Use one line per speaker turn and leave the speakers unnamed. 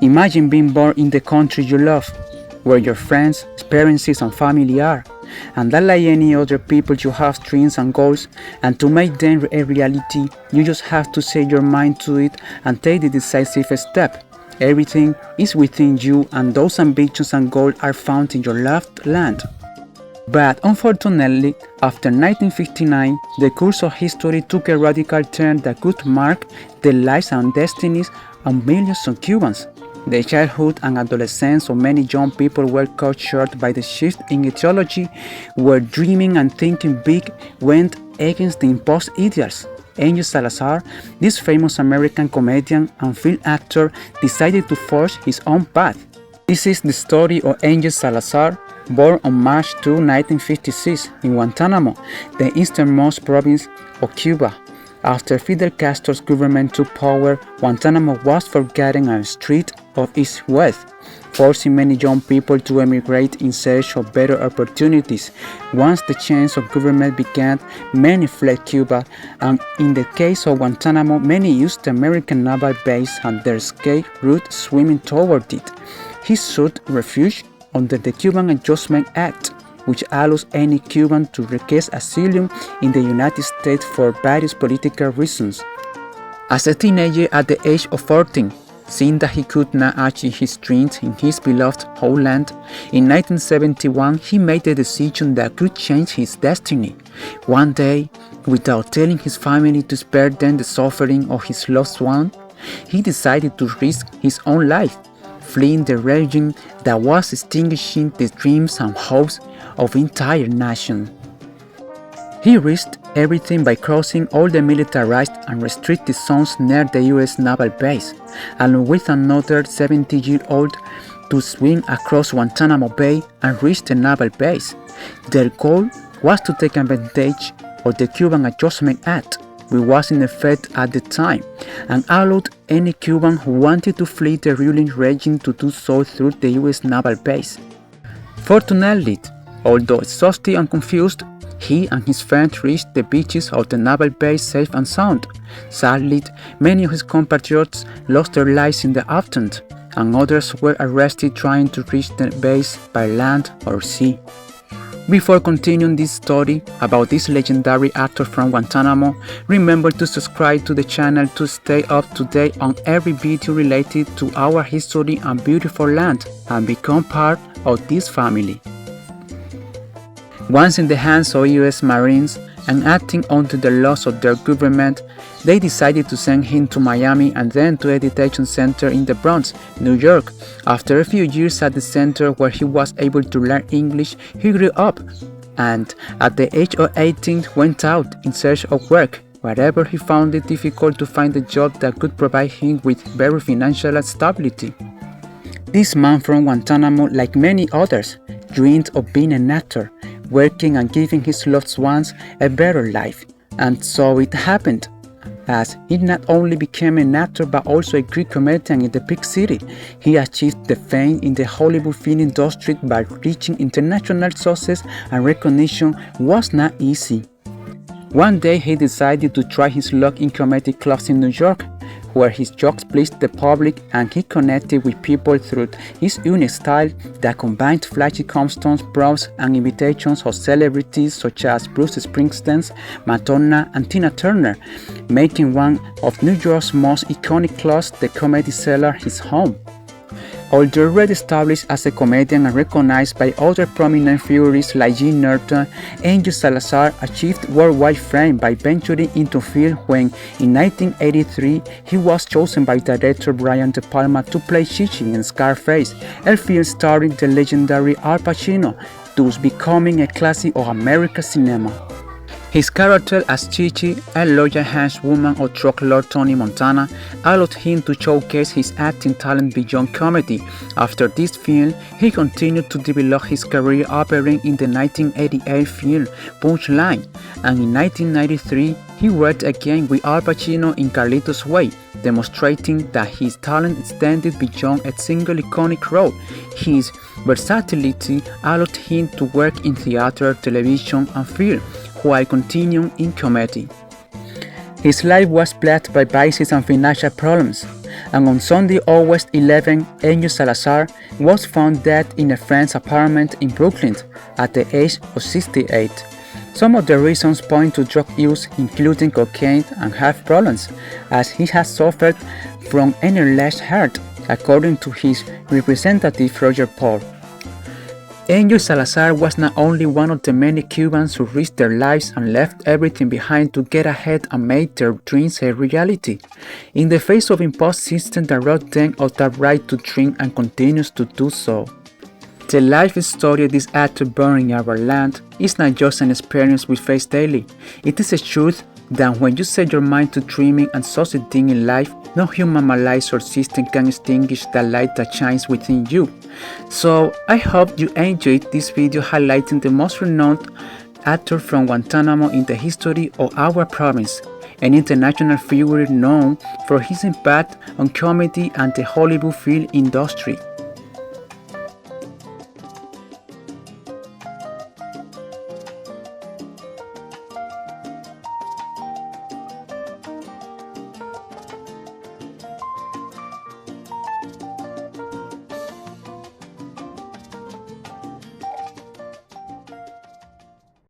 Imagine being born in the country you love, where your friends, experiences, and family are, and that like any other people you have dreams and goals, and to make them a reality, you just have to set your mind to it and take the decisive step. Everything is within you, and those ambitions and goals are found in your loved land. But unfortunately, after 1959, the course of history took a radical turn that could mark the lives and destinies of millions of Cubans. The childhood and adolescence of many young people were cut short by the shift in ideology, where dreaming and thinking big went against the imposed ideals. Ángel Salazar, this famous American comedian and film actor, decided to forge his own path. This is the story of Ángel Salazar, born on March 2, 1956, in Guantanamo, the easternmost province of Cuba. After Fidel Castro's government took power, Guantanamo was forgotten and stripped of its wealth, forcing many young people to emigrate in search of better opportunities. Once the change of government began, many fled Cuba, and in the case of Guantanamo, many used the American naval base and their escape route swimming toward it. He sought refuge under the Cuban Adjustment Act, which allows any Cuban to request asylum in the United States for various political reasons. As a teenager at the age of 14, seeing that he could not achieve his dreams in his beloved homeland, in 1971 he made a decision that could change his destiny. One day, without telling his family to spare them the suffering of his loved one, he decided to risk his own life, fleeing the regime that was extinguishing the dreams and hopes of the entire nation. He risked everything by crossing all the militarized and restricted zones near the U.S. naval base, along with another 70-year-old, to swim across Guantanamo Bay and reach the naval base. Their goal was to take advantage of the Cuban Adjustment Act, which was in effect at the time, and allowed any Cuban who wanted to flee the ruling regime to do so through the U.S. naval base. Fortunately, although exhausted and confused, he and his friends reached the beaches of the naval base safe and sound. Sadly, many of his compatriots lost their lives in the attempt, and others were arrested trying to reach the base by land or sea. Before continuing this story about this legendary actor from Guantanamo, remember to subscribe to the channel to stay up to date on every video related to our history and beautiful land, and become part of this family. Once in the hands of U.S. Marines and acting under the laws of their government, they decided to send him to Miami and then to a detention center in the Bronx, New York. After a few years at the center where he was able to learn English, he grew up and, at the age of 18, went out in search of work. Wherever he found it difficult to find a job that could provide him with better financial stability. This man from Guantanamo, like many others, dreamed of being an actor, working and giving his loved ones a better life. And so it happened, as he not only became an actor but also a great comedian in the big city. He achieved the fame in the Hollywood film industry, but reaching international success and recognition was not easy. One day he decided to try his luck in comedy clubs in New York, where his jokes pleased the public and he connected with people through his unique style that combined flashy costumes, props, and imitations of celebrities such as Bruce Springsteen, Madonna, and Tina Turner, making one of New York's most iconic clubs, the Comedy Cellar, his home. Although already established as a comedian and recognized by other prominent figures like Jim Norton, Ángel Salazar achieved worldwide fame by venturing into film when, in 1983, he was chosen by director Brian De Palma to play Chichi in Scarface, a film starring the legendary Al Pacino, thus becoming a classic of American cinema. His character as Chichi, a loyal henchwoman of drug lord Tony Montana, allowed him to showcase his acting talent beyond comedy. After this film, he continued to develop his career appearing in the 1988 film Punchline, and in 1993 he worked again with Al Pacino in Carlitos Way, demonstrating that his talent extended beyond a single iconic role. His versatility allowed him to work in theater, television, and film, while continuing in comedy. His life was plagued by vices and financial problems, and on Sunday, August 11, Ángel Salazar was found dead in a friend's apartment in Brooklyn at the age of 68. Some of the reasons point to drug use, including cocaine and heart problems, as he has suffered from an enlarged heart, according to his representative Roger Paul. Ángel Salazar was not only one of the many Cubans who risked their lives and left everything behind to get ahead and make their dreams a reality, in the face of imposed systems that robbed them of the right to dream and continues to do so. The life story of this actor born in our land is not just an experience we face daily. It is a truth that when you set your mind to dreaming and succeeding in life, no human malice or system can extinguish the light that shines within you. So I hope you enjoyed this video highlighting the most renowned actor from Guantanamo in the history of our province, an international figure known for his impact on comedy and the Hollywood film industry.